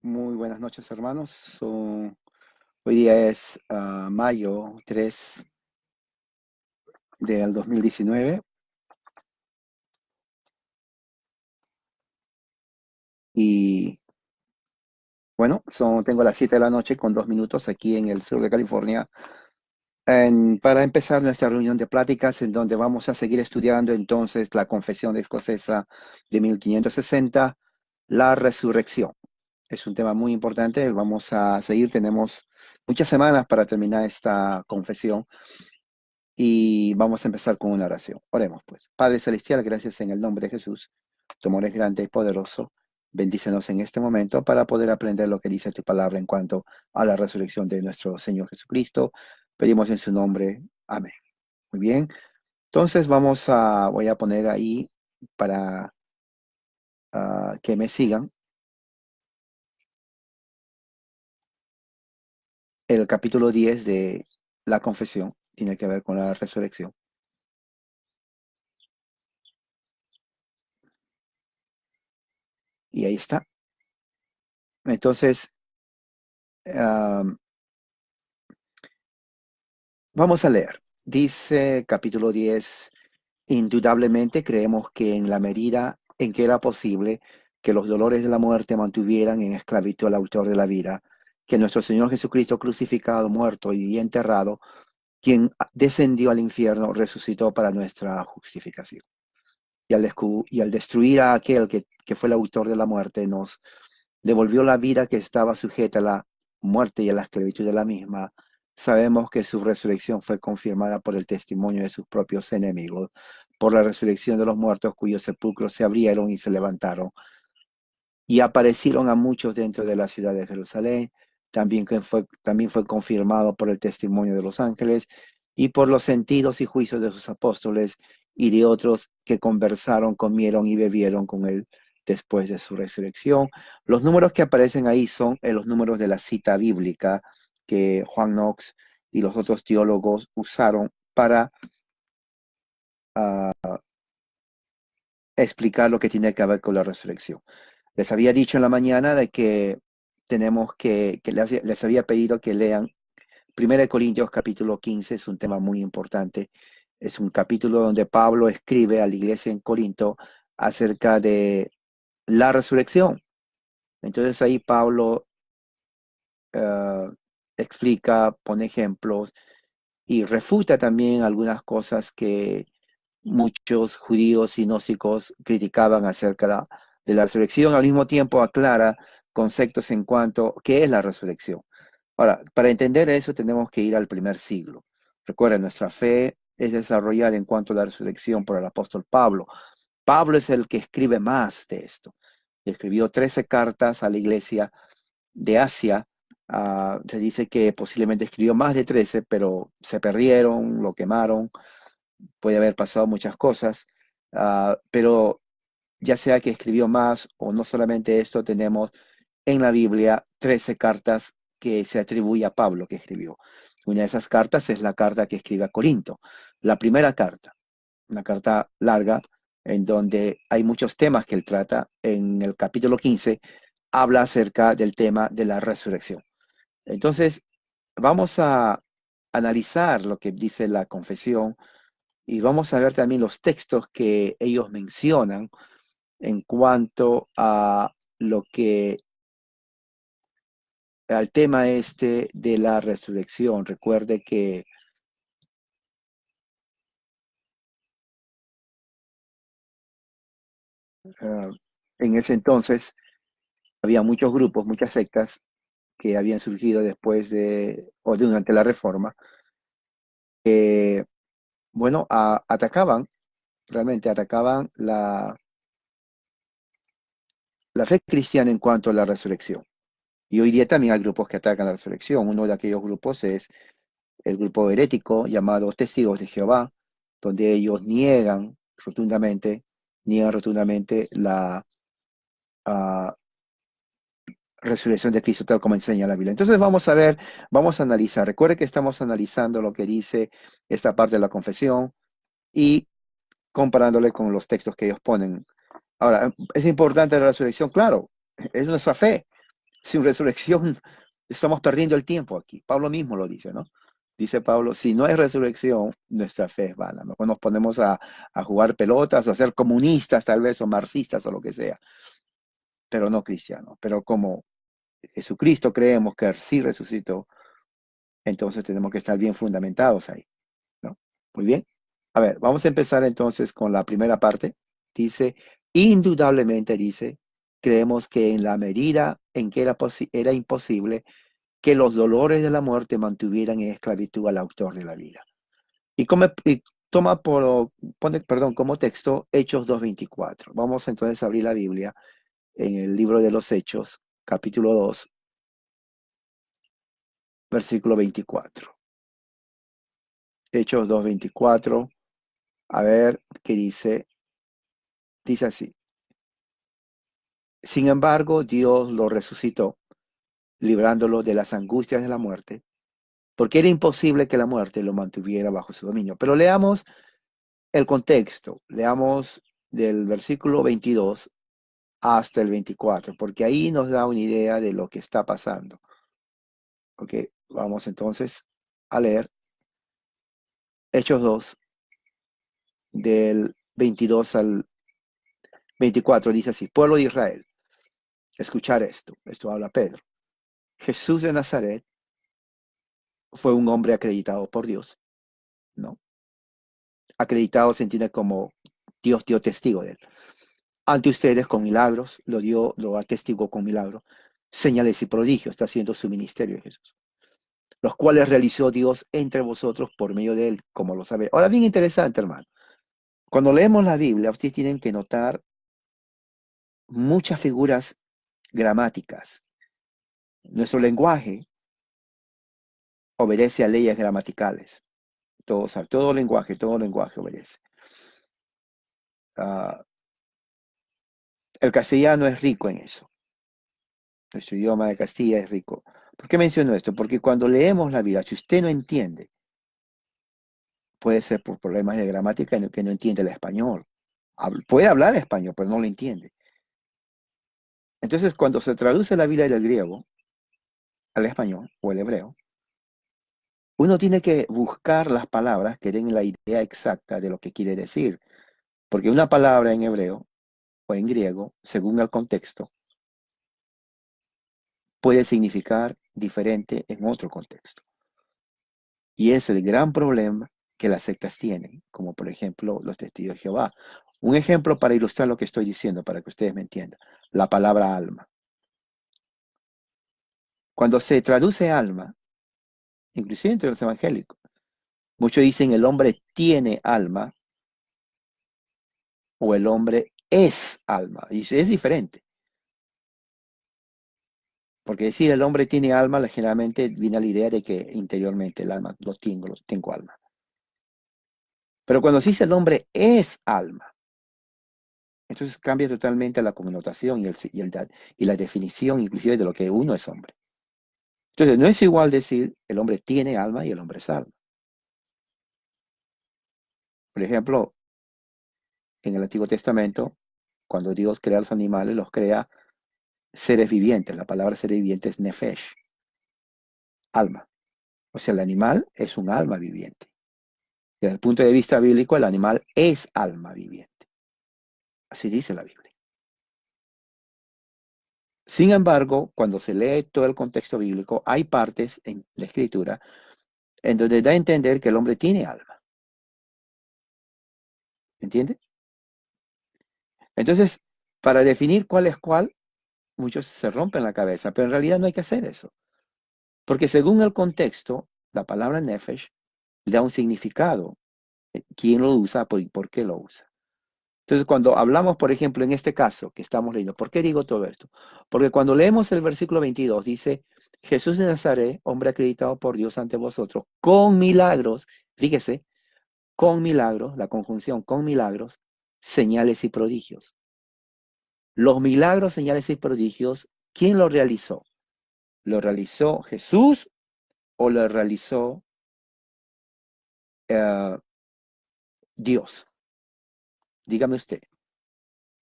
Muy buenas noches, hermanos. Hoy día es mayo 3 del 2019 y bueno, tengo las 7 de la noche con 2 minutos aquí en el sur de California para empezar nuestra reunión de pláticas en donde vamos a seguir estudiando entonces la Confesión Escocesa de 1560, la resurrección. Es un tema muy importante, vamos a seguir, tenemos muchas semanas para terminar esta confesión. Y vamos a empezar con una oración. Oremos pues. Padre Celestial, gracias en el nombre de Jesús. Tu amor es grande y poderoso. Bendícenos en este momento para poder aprender lo que dice tu palabra en cuanto a la resurrección de nuestro Señor Jesucristo. Pedimos en su nombre. Amén. Muy bien. Entonces voy a poner ahí para que me sigan el capítulo 10 de la confesión. Tiene que ver con la resurrección. Y ahí está. Entonces, vamos a leer. Dice capítulo 10: indudablemente creemos que en la medida en que era posible que los dolores de la muerte mantuvieran en esclavitud al autor de la vida, que nuestro Señor Jesucristo crucificado, muerto y enterrado, quien descendió al infierno, resucitó para nuestra justificación. Y al destruir a aquel que fue el autor de la muerte, nos devolvió la vida que estaba sujeta a la muerte y a la esclavitud de la misma. Sabemos que su resurrección fue confirmada por el testimonio de sus propios enemigos, por la resurrección de los muertos cuyos sepulcros se abrieron y se levantaron, y aparecieron a muchos dentro de la ciudad de Jerusalén. También fue confirmado por el testimonio de los ángeles y por los sentidos y juicios de sus apóstoles y de otros que conversaron, comieron y bebieron con él después de su resurrección. Los números que aparecen ahí son los números de la cita bíblica que Juan Knox y los otros teólogos usaron para explicar lo que tiene que ver con la resurrección. Les había dicho en la mañana de que les había pedido que lean 1 Corintios capítulo 15. Es un tema muy importante. Es un capítulo donde Pablo escribe a la iglesia en Corinto acerca de la resurrección. Entonces ahí Pablo uh, explica, pone ejemplos y refuta también algunas cosas que muchos judíos y gnósticos criticaban acerca de la resurrección. Al mismo tiempo aclara conceptos en cuanto a qué es la resurrección. Ahora, para entender eso tenemos que ir al primer siglo. Recuerden, nuestra fe es desarrollada en cuanto a la resurrección por el apóstol Pablo. Pablo es el que escribe más de esto. Escribió 13 cartas a la iglesia de Asia. Se dice que posiblemente escribió más de 13, pero se perdieron, lo quemaron, puede haber pasado muchas cosas, pero ya sea que escribió más o no solamente esto, tenemos en la Biblia 13 cartas que se atribuye a Pablo que escribió. Una de esas cartas es la carta que escribe a Corinto, la primera carta, una carta larga en donde hay muchos temas que él trata. En el capítulo 15 habla acerca del tema de la resurrección. Entonces, vamos a analizar lo que dice la confesión y vamos a ver también los textos que ellos mencionan en cuanto a lo que al tema este de la resurrección. Recuerde que en ese entonces había muchos grupos, muchas sectas que habían surgido después o durante la Reforma, que, bueno, realmente atacaban la fe cristiana en cuanto a la resurrección. Y hoy día también hay grupos que atacan la resurrección. Uno de aquellos grupos es el grupo herético llamado Testigos de Jehová, donde ellos niegan rotundamente la uh, resurrección de Cristo tal como enseña la Biblia. Entonces vamos a analizar. Recuerde que estamos analizando lo que dice esta parte de la confesión y comparándole con los textos que ellos ponen. Ahora, ¿es importante la resurrección? Claro, es nuestra fe. Sin resurrección estamos perdiendo el tiempo aquí. Pablo mismo lo dice, ¿no? Dice Pablo, si no hay resurrección, nuestra fe es vana. Mejor nos ponemos a jugar pelotas o a ser comunistas tal vez o marxistas o lo que sea, pero no cristianos. Pero como Jesucristo creemos que sí resucitó, entonces tenemos que estar bien fundamentados ahí, ¿no? Muy bien. A ver, vamos a empezar entonces con la primera parte. Dice, indudablemente dice, creemos que en la medida en que era imposible que los dolores de la muerte mantuvieran en esclavitud al autor de la vida. Y toma pone, perdón, como texto Hechos 2:24. Vamos entonces a abrir la Biblia en el libro de los Hechos, capítulo 2, versículo 24. Hechos 2:24. A ver qué dice. Dice así. Sin embargo, Dios lo resucitó, librándolo de las angustias de la muerte, porque era imposible que la muerte lo mantuviera bajo su dominio. Pero leamos el contexto, leamos del versículo 22 hasta el 24, porque ahí nos da una idea de lo que está pasando. Ok, vamos entonces a leer Hechos 2, del 22 al 24, dice así, pueblo de Israel, escuchar esto habla Pedro. Jesús de Nazaret fue un hombre acreditado por Dios, ¿no? Acreditado se entiende como Dios dio testigo de él. Ante ustedes con milagros, lo atestiguó con milagros, señales y prodigios, está haciendo su ministerio de Jesús, los cuales realizó Dios entre vosotros por medio de él, como lo sabe. Ahora, bien interesante, hermano. Cuando leemos la Biblia, ustedes tienen que notar muchas figuras gramáticas. Nuestro lenguaje obedece a leyes gramaticales. Todo lenguaje obedece. El castellano es rico en eso. Nuestro idioma de Castilla es rico. ¿Por qué menciono esto? Porque cuando leemos la Biblia, si usted no entiende, puede ser por problemas de gramática que no entiende el español. Puede hablar español, pero no lo entiende. Entonces, cuando se traduce la Biblia del griego al español o el hebreo, uno tiene que buscar las palabras que den la idea exacta de lo que quiere decir. Porque una palabra en hebreo o en griego, según el contexto, puede significar diferente en otro contexto. Y es el gran problema que las sectas tienen, como por ejemplo los testigos de Jehová. Un ejemplo para ilustrar lo que estoy diciendo, para que ustedes me entiendan. La palabra alma. Cuando se traduce alma, inclusive entre los evangélicos, muchos dicen el hombre tiene alma o el hombre es alma. Y es diferente. Porque decir el hombre tiene alma, generalmente viene a la idea de que interiormente el alma lo tengo alma. Pero cuando se dice el hombre es alma, entonces cambia totalmente la connotación y la definición inclusive de lo que uno es hombre. Entonces no es igual decir el hombre tiene alma y el hombre es alma. Por ejemplo, en el Antiguo Testamento, cuando Dios crea a los animales, los crea seres vivientes. La palabra ser viviente es nefesh, alma. O sea, el animal es un alma viviente. Desde el punto de vista bíblico, el animal es alma viviente. Así dice la Biblia. Sin embargo, cuando se lee todo el contexto bíblico, hay partes en la Escritura en donde da a entender que el hombre tiene alma. ¿Entiende? Entonces, para definir cuál es cuál, muchos se rompen la cabeza, pero en realidad no hay que hacer eso. Porque según el contexto, la palabra nefesh da un significado. ¿Quién lo usa? ¿Por qué lo usa? Entonces, cuando hablamos, por ejemplo, en este caso que estamos leyendo, ¿por qué digo todo esto? Porque cuando leemos el versículo 22, dice, Jesús de Nazaret, hombre acreditado por Dios ante vosotros, con milagros, fíjese, con milagros, la conjunción con milagros, señales y prodigios. Los milagros, señales y prodigios, ¿quién lo realizó? ¿Lo realizó Jesús o lo realizó Dios? Dígame usted.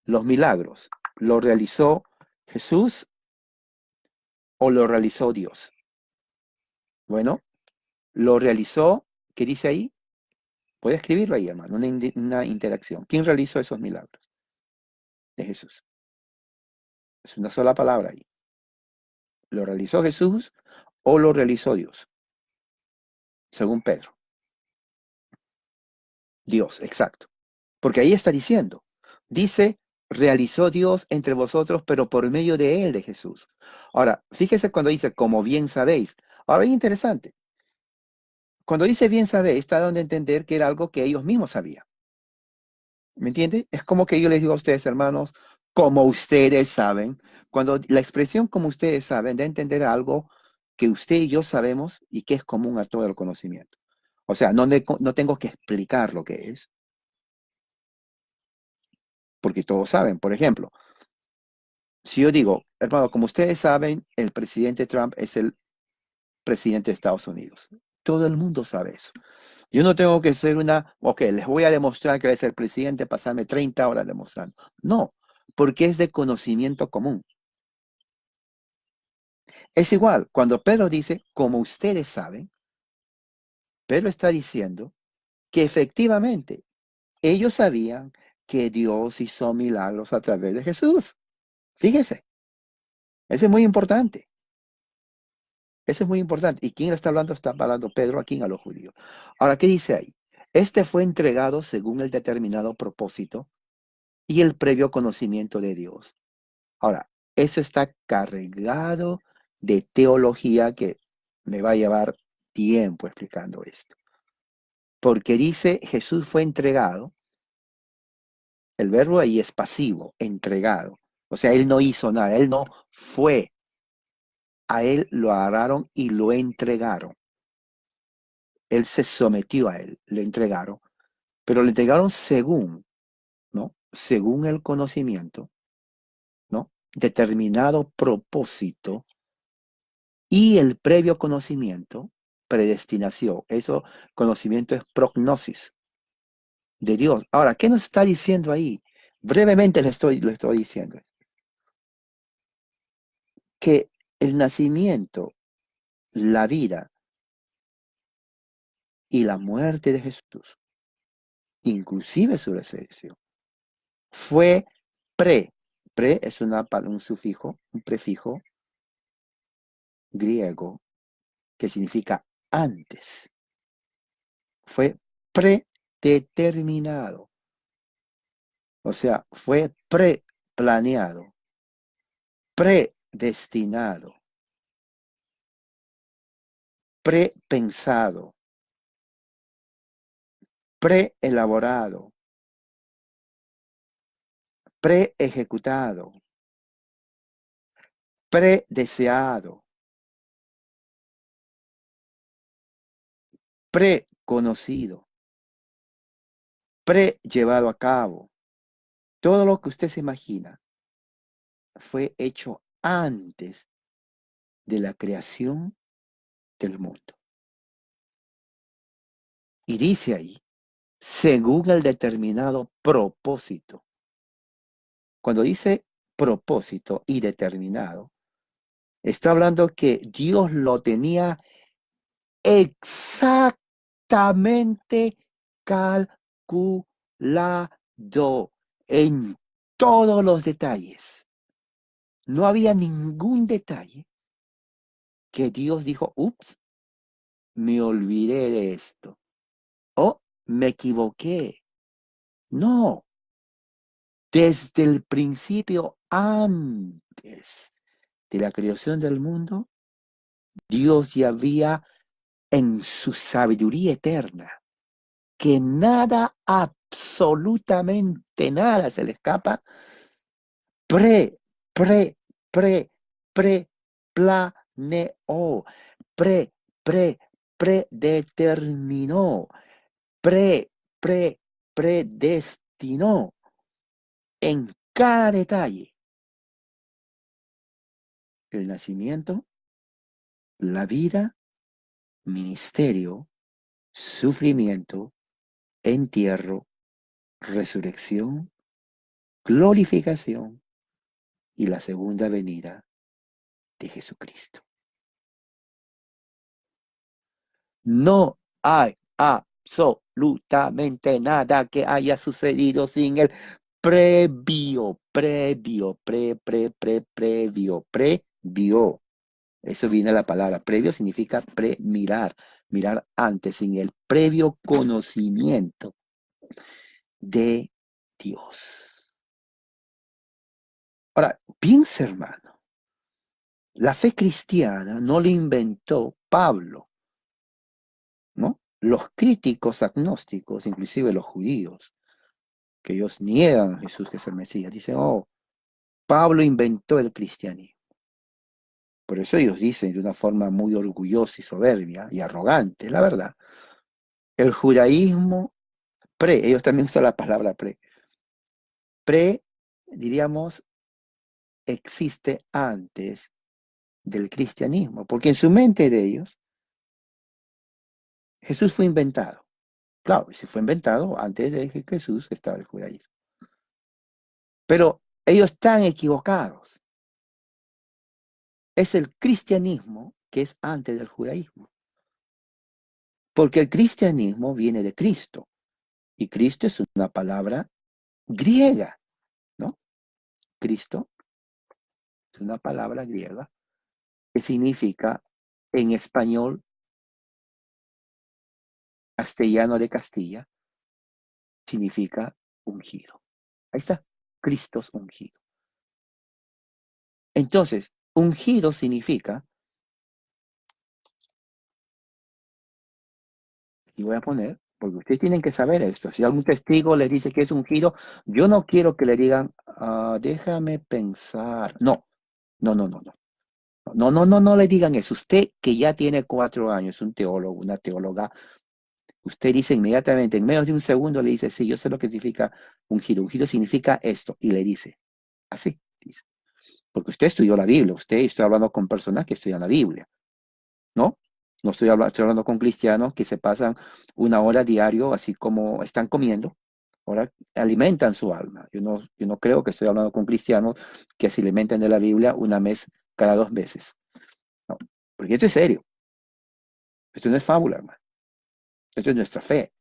Los milagros, ¿lo realizó Jesús o lo realizó Dios? Bueno, lo realizó, ¿qué dice ahí? Puede escribirlo ahí, hermano, una interacción. ¿Quién realizó esos milagros? De Jesús. Es una sola palabra ahí. ¿Lo realizó Jesús o lo realizó Dios? Según Pedro. Dios, exacto. Porque ahí está diciendo. Dice, realizó Dios entre vosotros, pero por medio de él, de Jesús. Ahora, fíjese cuando dice, como bien sabéis. Ahora, es interesante. Cuando dice bien sabéis, está dando a entender que era algo que ellos mismos sabían. ¿Me entiende? Es como que yo les digo a ustedes, hermanos, como ustedes saben. Cuando la expresión como ustedes saben da a entender algo que usted y yo sabemos y que es común a todo el conocimiento. O sea, no tengo que explicar lo que es, porque todos saben. Por ejemplo, si yo digo, hermano, como ustedes saben, el presidente Trump es el presidente de Estados Unidos. Todo el mundo sabe eso. Yo no tengo que ser ok, les voy a demostrar que él es el presidente, pasarme 30 horas demostrando. No, porque es de conocimiento común. Es igual, cuando Pedro dice, como ustedes saben, Pedro está diciendo que efectivamente ellos sabían que Dios hizo milagros a través de Jesús. Fíjese, eso es muy importante. Eso es muy importante. ¿Y quién está hablando? Está hablando Pedro aquí a los judíos. Ahora, ¿qué dice ahí? Este fue entregado según el determinado propósito y el previo conocimiento de Dios. Ahora, eso está cargado de teología que me va a llevar tiempo explicando esto. Porque dice Jesús fue entregado, el verbo ahí es pasivo, entregado. O sea, él no hizo nada, él no fue. A él lo agarraron y lo entregaron. Él se sometió a él, le entregaron, pero le entregaron según, ¿no? Según el conocimiento, ¿no? Determinado propósito y el previo conocimiento, predestinación. Eso, conocimiento es prognosis de Dios. Ahora, ¿qué nos está diciendo ahí? Brevemente le estoy diciendo que el nacimiento, la vida y la muerte de Jesús, inclusive su resurrección, fue pre es un sufijo, un prefijo griego que significa antes. Fue predeterminado. O sea, fue preplaneado, predestinado, prepensado, preelaborado, preejecutado, predeseado, preconocido, pre-llevado a cabo. Todo lo que usted se imagina fue hecho antes de la creación del mundo. Y dice ahí, según el determinado propósito. Cuando dice propósito y determinado, está hablando que Dios lo tenía exactamente calculado en todos los detalles. No había ningún detalle que Dios dijo, ups, me olvidé de esto. O me equivoqué. No, desde el principio, antes de la creación del mundo, Dios ya había en su sabiduría eterna que nada, absolutamente nada se le escapa, pre, pre, pre, pre, planeó, predeterminó, pre, predestinó en cada detalle el nacimiento, la vida, ministerio, sufrimiento, entierro, resurrección, glorificación y la segunda venida de Jesucristo. No hay absolutamente nada que haya sucedido sin el previo. Eso viene la palabra. Previo significa mirar antes, sin el previo conocimiento de Dios. Ahora, piensa, hermano, la fe cristiana no la inventó Pablo, ¿no? Los críticos agnósticos, inclusive los judíos, que ellos niegan a Jesús que es el Mesías, dicen, oh, Pablo inventó el cristianismo. Por eso ellos dicen de una forma muy orgullosa y soberbia y arrogante, la verdad, el judaísmo ellos también usan la palabra diríamos, existe antes del cristianismo, porque en su mente de ellos, Jesús fue inventado. Claro, si fue inventado antes de que Jesús estaba el judaísmo. Pero ellos están equivocados. Es el cristianismo que es antes del judaísmo. Porque el cristianismo viene de Cristo. Y Cristo es una palabra griega, ¿no? Cristo es una palabra griega que significa en español castellano de Castilla, significa ungido. Ahí está, Cristo es ungido. Entonces, ungido significa, y voy a poner, porque ustedes tienen que saber esto, si algún testigo les dice que es ungido, yo no quiero que le digan, déjame pensar. No, no, no, no, no. No, no, no, no le digan eso. Usted que ya tiene 4 años, un teólogo, una teóloga, usted dice inmediatamente, en menos de un segundo, le dice, sí, yo sé lo que significa ungido. Ungido significa esto. Y le dice, así, dice. Porque usted estudió la Biblia, usted está hablando con personas que estudian la Biblia, ¿no? No estoy hablando con cristianos que se pasan 1 hora diario, así como están comiendo, ahora alimentan su alma. Yo no creo que estoy hablando con cristianos que se alimentan de la Biblia una vez cada 2 meses. No, porque esto es serio. Esto no es fábula, hermano. Esto es nuestra fe.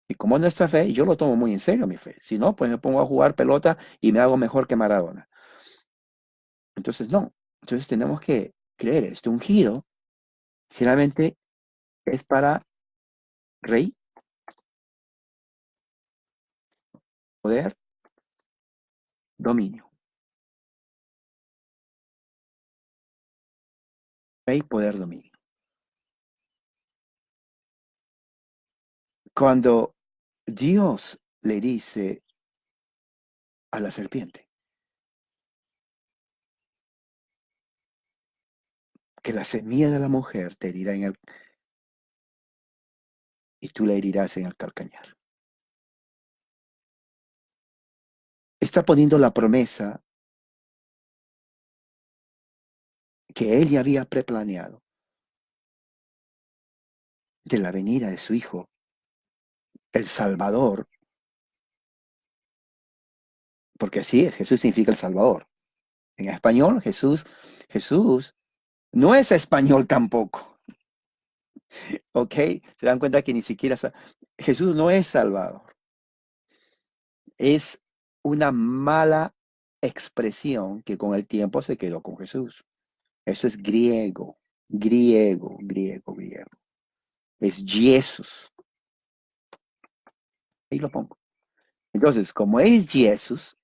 Y como es nuestra fe, yo lo tomo muy en serio, mi fe. Si no, pues me pongo a jugar pelota y me hago mejor que Maradona. Entonces, no. Entonces tenemos que creer esto. Ungido generalmente es para rey, poder, dominio. Rey, poder, dominio. Cuando Dios le dice a la serpiente que la semilla de la mujer te herirá y tú la herirás en el calcañar. Está poniendo la promesa que él ya había preplaneado de la venida de su hijo, el Salvador, porque así es, Jesús significa el Salvador. En español, Jesús no es español tampoco, ¿ok? Se dan cuenta que ni siquiera Jesús no es Salvador. Es una mala expresión que con el tiempo se quedó con Jesús. Eso es griego. Es Jesús. Ahí lo pongo. Entonces, como es Jesús,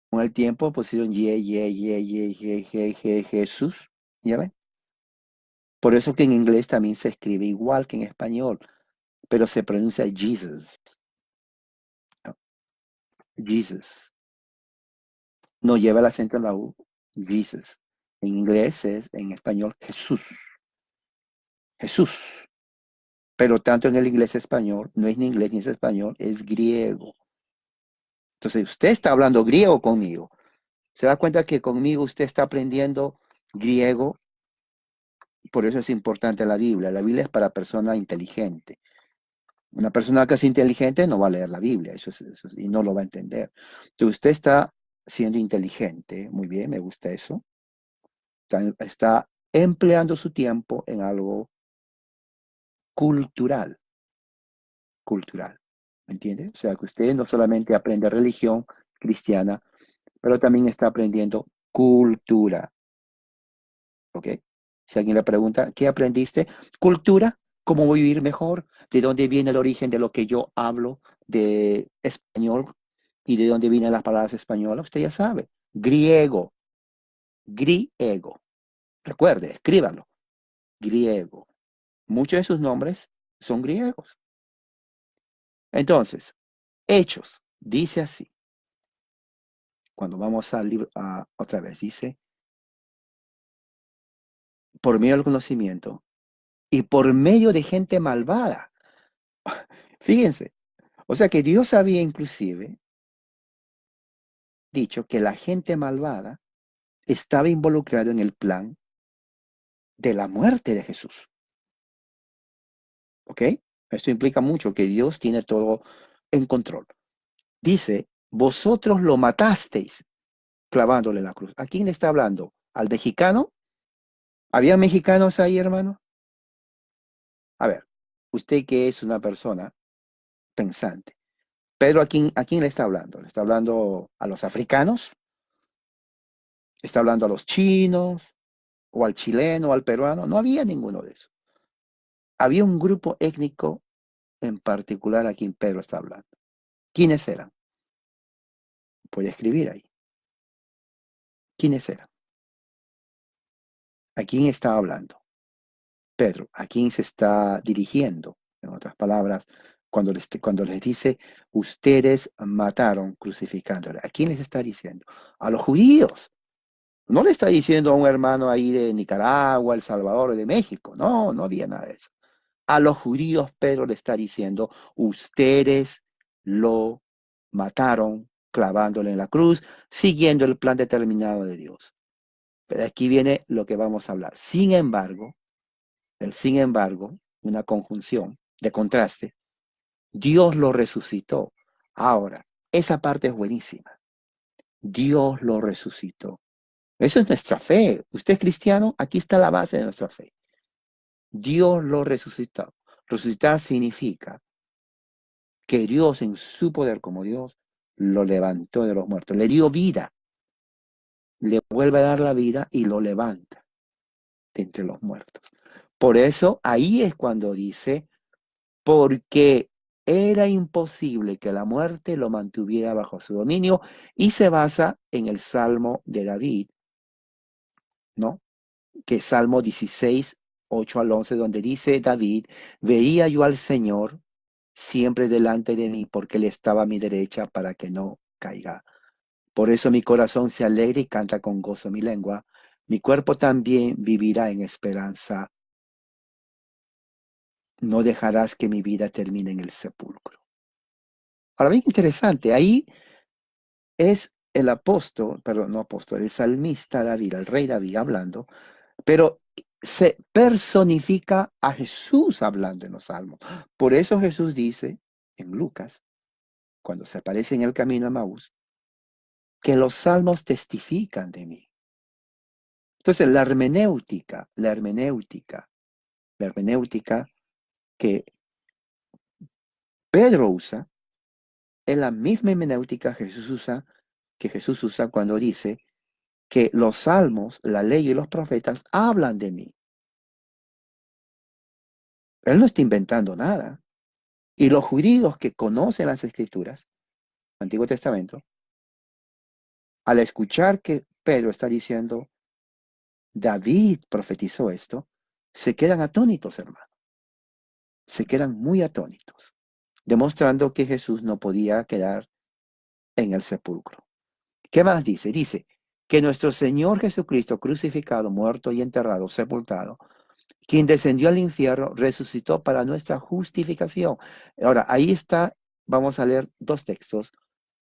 con el tiempo pusieron Jesús. ¿Ya ven? Por eso que en inglés también se escribe igual que en español, pero se pronuncia Jesus. Jesus. No lleva el acento en la U. Jesus. En inglés es, en español, Jesús. Jesús. Pero tanto en el inglés español, no es ni inglés ni es español, es griego. Entonces, usted está hablando griego conmigo. ¿Se da cuenta que conmigo usted está aprendiendo griego? Por eso es importante la Biblia. La Biblia es para persona inteligente. Una persona que es inteligente no va a leer la Biblia, y no lo va a entender. Entonces, usted está siendo inteligente. Muy bien, me gusta eso. está empleando su tiempo en algo cultural, ¿me entiende? O sea, que usted no solamente aprende religión cristiana, pero también está aprendiendo cultura, ¿ok? Si alguien le pregunta, ¿qué aprendiste? Cultura, cómo vivir mejor, de dónde viene el origen de lo que yo hablo de español y de dónde vienen las palabras españolas, usted ya sabe. Griego, griego. Recuerde, escríbalo. Griego. Muchos de sus nombres son griegos. Entonces, Hechos, dice así. Cuando vamos al libro, otra vez, dice, por medio del conocimiento y por medio de gente malvada. Fíjense, o sea que Dios había inclusive dicho que la gente malvada estaba involucrada en el plan de la muerte de Jesús. ¿Ok? Esto implica mucho que Dios tiene todo en control. Dice, vosotros lo matasteis clavándole en la cruz. ¿A quién le está hablando? ¿Al mexicano? ¿Había mexicanos ahí, hermano? A ver, usted que es una persona pensante. Pedro, ¿a quién le está hablando? ¿Le está hablando a los africanos? ¿Está hablando a los chinos? ¿O al chileno o al peruano? No había ninguno de esos. Había un grupo étnico en particular a quien Pedro está hablando. ¿Quiénes eran? Puede escribir ahí. ¿Quiénes eran? ¿A quién está hablando? Pedro, ¿a quién se está dirigiendo? En otras palabras, cuando les dice, ustedes mataron crucificándole. ¿A quién les está diciendo? A los judíos. No le está diciendo a un hermano ahí de Nicaragua, El Salvador o de México. No, no había nada de eso. A los judíos Pedro le está diciendo, ustedes lo mataron clavándole en la cruz, siguiendo el plan determinado de Dios. Pero aquí viene lo que vamos a hablar. Sin embargo, una conjunción de contraste, Dios lo resucitó. Ahora, esa parte es buenísima. Dios lo resucitó. Eso es nuestra fe. Usted es cristiano, aquí está la base de nuestra fe. Dios lo resucitó. Resucitar significa que Dios en su poder como Dios lo levantó de los muertos, le dio vida, le vuelve a dar la vida y lo levanta de entre los muertos. Por eso ahí es cuando dice, porque era imposible que la muerte lo mantuviera bajo su dominio y se basa en el Salmo de David, ¿no? Que es Salmo 16, 8 al 11, donde dice David, veía yo al Señor siempre delante de mí, porque Él estaba a mi derecha para que no caiga. Por eso mi corazón se alegra y canta con gozo mi lengua. Mi cuerpo también vivirá en esperanza. No dejarás que mi vida termine en el sepulcro. Ahora bien interesante, ahí es el apóstol, perdón, no apóstol, el salmista David, el rey David hablando, pero se personifica a Jesús hablando en los salmos. Por eso Jesús dice en Lucas, cuando se aparece en el camino a Maús, que los salmos testifican de mí. Entonces, la hermenéutica que Pedro usa es la misma hermenéutica que Jesús usa cuando dice que los salmos, la ley y los profetas hablan de mí. Él no está inventando nada. Y los judíos que conocen las escrituras, Antiguo Testamento, al escuchar que Pedro está diciendo, David profetizó esto, se quedan atónitos, hermano. Se quedan muy atónitos, demostrando que Jesús no podía quedar en el sepulcro. ¿Qué más dice? Dice que nuestro Señor Jesucristo, crucificado, muerto y enterrado, sepultado, quien descendió al infierno, resucitó para nuestra justificación. Ahora, ahí está, vamos a leer dos textos,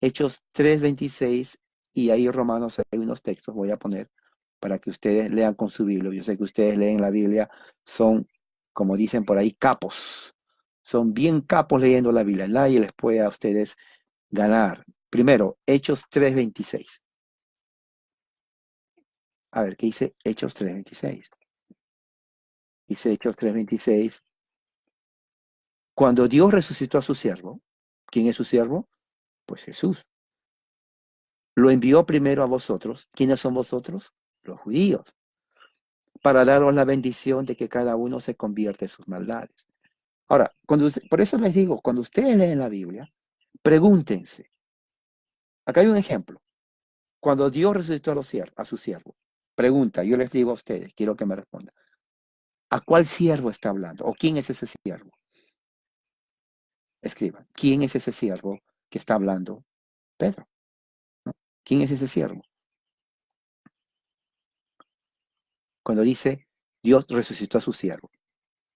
Hechos 3:26 y ahí Romanos hay unos textos, voy a poner para que ustedes lean con su Biblia. Yo sé que ustedes leen la Biblia, son, como dicen por ahí, capos. Son bien capos leyendo la Biblia. Nadie les puede a ustedes ganar. Primero, Hechos 3:26. A ver, ¿qué dice Hechos 3:26? Dice Hechos 3:26. Cuando Dios resucitó a su siervo, ¿quién es su siervo? Pues Jesús. Lo envió primero a vosotros. ¿Quiénes son vosotros? Los judíos. Para daros la bendición de que cada uno se convierta en sus maldades. Ahora, por eso les digo, cuando ustedes leen la Biblia, pregúntense. Acá hay un ejemplo. Cuando Dios resucitó a su siervo, pregunta, yo les digo a ustedes, quiero que me respondan. ¿A cuál siervo está hablando? ¿O quién es ese siervo? Escriban. ¿Quién es ese siervo que está hablando? Pedro. ¿No? ¿Quién es ese siervo? Cuando dice Dios resucitó a su siervo.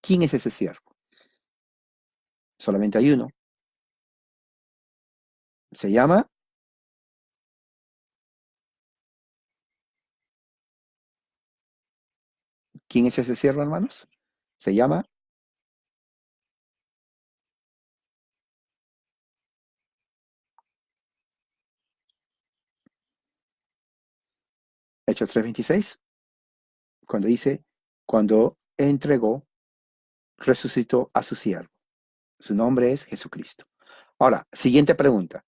¿Quién es ese siervo? Solamente hay uno. Se llama, ¿quién es ese siervo, hermanos? Se llama Hechos 3:26, cuando dice, cuando entregó, resucitó a su siervo. Su nombre es Jesucristo. Ahora, siguiente pregunta.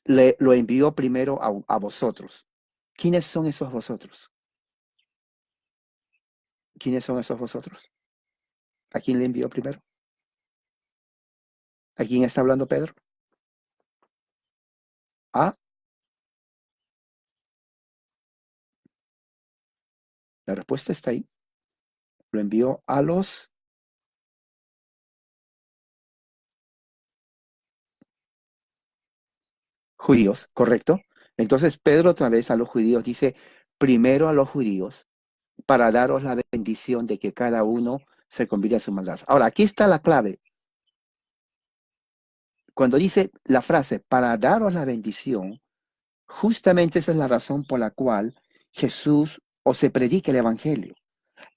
Lo envió primero a vosotros. ¿Quiénes son esos vosotros? ¿Quiénes son esos vosotros? ¿A quién le envió primero? ¿A quién está hablando Pedro? A, la respuesta está ahí. Lo envió a los judíos, ¿correcto? Entonces Pedro otra vez a los judíos dice, primero a los judíos, para daros la bendición de que cada uno se convierta en su maldad. Ahora, aquí está la clave. Cuando dice la frase, para daros la bendición, justamente esa es la razón por la cual Jesús o se predica el Evangelio.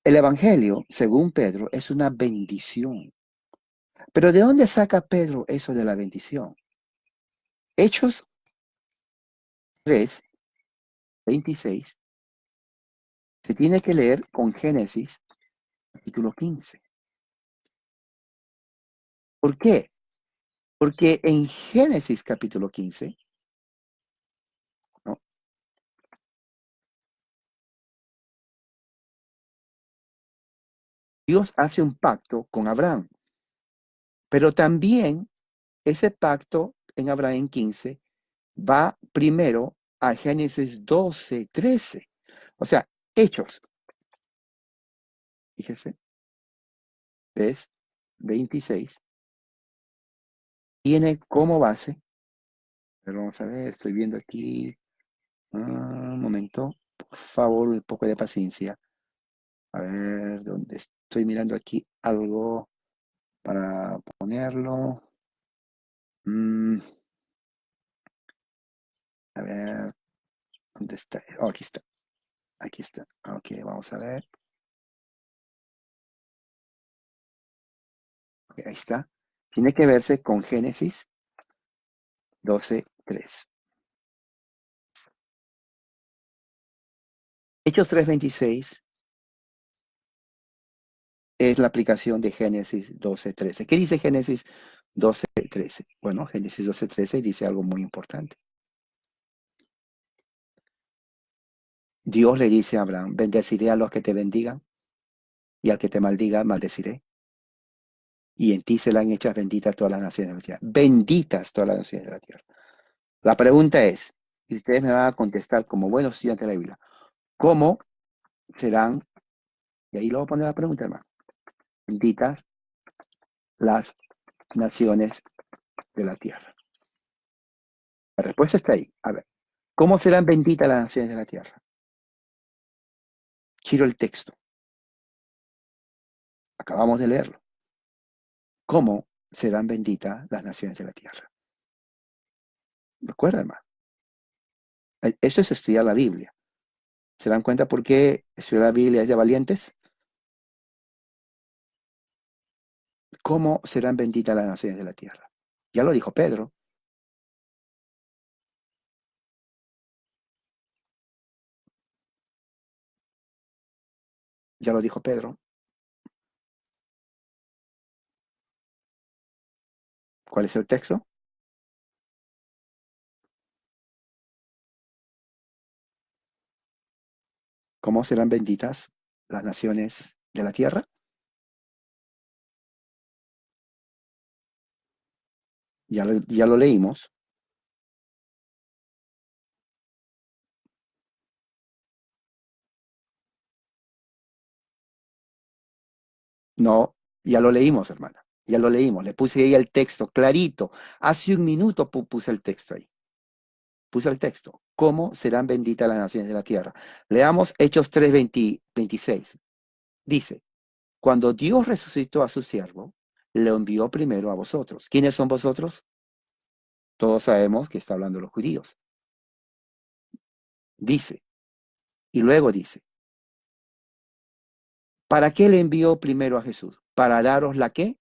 El Evangelio, según Pedro, es una bendición. Pero ¿de dónde saca Pedro eso de la bendición? Hechos 3:26 se tiene que leer con Génesis capítulo 15. ¿Por qué? Porque en Génesis capítulo 15, ¿no? Dios hace un pacto con Abraham, pero también ese pacto en Abraham en 15 va primero a Génesis 12:13. O sea, Hechos, fíjese, 3:26, tiene como base, pero vamos a ver, estoy viendo aquí, un momento, por favor, un poco de paciencia. A ver, ¿dónde estoy mirando aquí algo para ponerlo? Mm, a ver, ¿dónde está? Oh, aquí está, aquí está. Ok, vamos a ver. Ok, ahí está. Tiene que verse con Génesis 12:3. Hechos 3:26 es la aplicación de Génesis 12:13. ¿Qué dice Génesis 12:13? Bueno, Génesis 12:13 dice algo muy importante. Dios le dice a Abraham, bendeciré a los que te bendigan y al que te maldiga, maldeciré. Y en ti serán hechas benditas todas las naciones de la tierra. Benditas todas las naciones de la tierra. La pregunta es, y ustedes me van a contestar como buenos estudiantes de la Biblia, ¿cómo serán, y ahí lo voy a poner la pregunta, hermano, benditas las naciones de la tierra? La respuesta está ahí. A ver, ¿cómo serán benditas las naciones de la tierra? Quiero el texto. Acabamos de leerlo. ¿Cómo serán benditas las naciones de la tierra? ¿Recuerdan, hermano? Eso es estudiar la Biblia. ¿Se dan cuenta por qué estudiar la Biblia es de valientes? ¿Cómo serán benditas las naciones de la tierra? Ya lo dijo Pedro. Ya lo dijo Pedro. ¿Cuál es el texto? ¿Cómo serán benditas las naciones de la tierra? Ya lo leímos. No, ya lo leímos, hermana. Ya lo leímos. Le puse ahí el texto clarito. Hace un minuto puse el texto ahí. Puse el texto. ¿Cómo serán benditas las naciones de la tierra? Leamos Hechos 3:26. Dice, cuando Dios resucitó a su siervo, le envió primero a vosotros. ¿Quiénes son vosotros? Todos sabemos que está hablando de los judíos. Dice, y luego dice, ¿para qué le envió primero a Jesús? ¿Para daros la qué?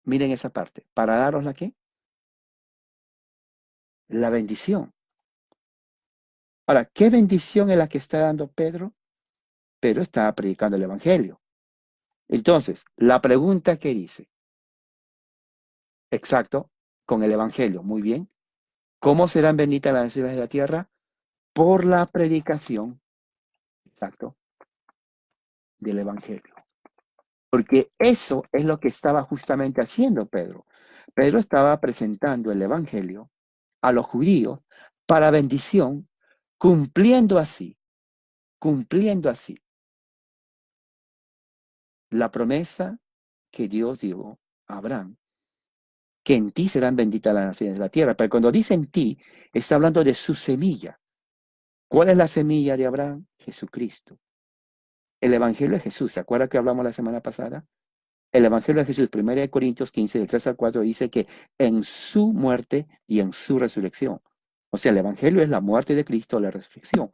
Miren esa parte. ¿Para daros la qué? La bendición. Ahora, ¿qué bendición es la que está dando Pedro? Pedro está predicando el Evangelio. Entonces, la pregunta que dice, exacto, con el Evangelio, muy bien. ¿Cómo serán benditas las naciones de la tierra? Por la predicación, exacto, del Evangelio. Porque eso es lo que estaba justamente haciendo Pedro. Pedro estaba presentando el Evangelio a los judíos para bendición, cumpliendo así la promesa que Dios dio a Abraham, que en ti serán benditas las naciones de la tierra. Pero cuando dice en ti, está hablando de su semilla. ¿Cuál es la semilla de Abraham? Jesucristo. El Evangelio de Jesús. ¿Se acuerda que hablamos la semana pasada? El Evangelio de Jesús, 1 Corintios 15, del 3 al 4, dice que en su muerte y en su resurrección. O sea, el Evangelio es la muerte de Cristo, la resurrección.